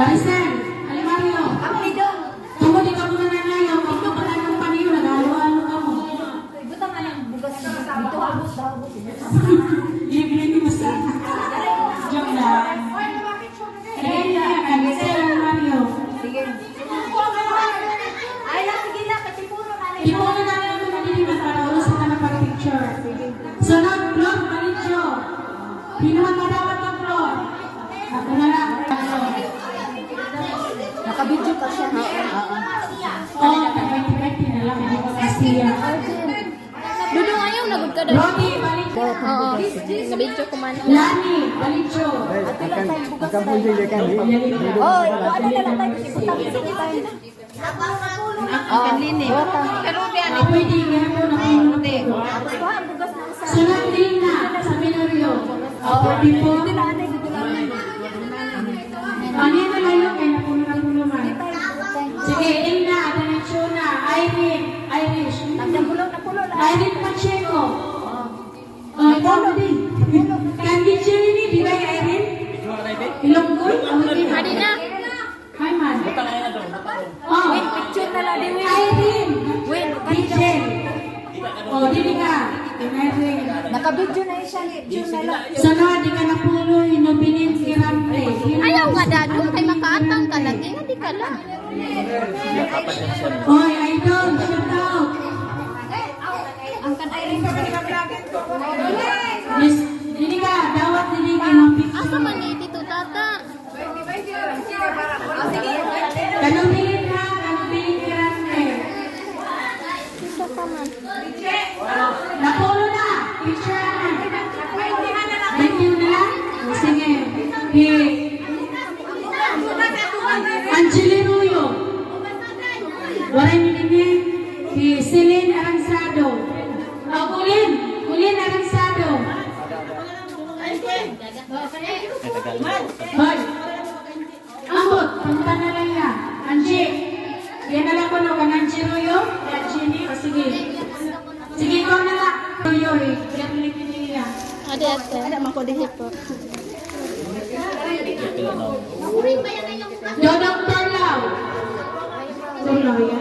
Garisen, Alimario. Ang lidong. Kamu di kamu na nanay, kamu pa na ng paniyo, nag-alo-alo ka mo. Ibutan nga ng bugas ng kasama. Ito habos daw. Libre ni Masa. Joke lang. Garisen, Alimario. Sige. Ay, sige na. Katipuno na rin. Ipo na namin ako nagdilimas para ulos ka na pag-picture. Sunod, vlog, Malitio. Pinuhan madawat ng vlog. Ako na lang. Nakabidyo ka siya. Oo, tagay-tagay na lang. Hindi ko kasiya. Dudong ayaw, nagod ka daw. Rodi, Malitio. Oo. Nabidyo ko man. Lani, Malitio. Akan pun dia kan ni. Oh, ito ano na lang tayo. Ibutan sa kita. Ang lini. Pwede nga po na pumunti. Ito ang bugas ng kasama. Sunod din na sa Minorio. Pwede po. Dito lang na. Dito lang na. Ano na lang yung kaya napuno man. Sige, Elna, Adanachona, Irene, Irish. Nagdapulo na pulo lang. Irene Pacheco. Tama din. Candy Cherry, di ba yung Irene? Ilonggoy? Adi na. Hi, man. Oh, Picture na lang. Di Irene. Win. Michelle. Oh, dili ka. Irene. Nakabidyo na siya. Picture na lang. Sunod, di ka napuloy, nobilin kirampe. Ayaw nga dado. Kay makaatang ka lagi. Nga di ka lang. Oy, idol, shout out. Ang kanay rin. Miss, dili ka, dawat dili ka ng picture. Asa man ni Tito Tata? Kanong bilin ha, kanong bilin kirampe. Isa pa man. Napulo na, picture na. Thank you na lang. Sige. Hey. Angeli Ruyo. Waray nilini. Hey, Celine Aransado. Oh, Kulin Aransado. Hoy. Ambot, punta na lang yan. Angie. Yan na lang ko no, kan Angie Ruyo. Angeli, o sige. Sige, ikaw na lang. Ruyo eh. Yan ulit nila. Adi ate. Ada man ko dihi po. Dodong Turlaw. Turlaw yan.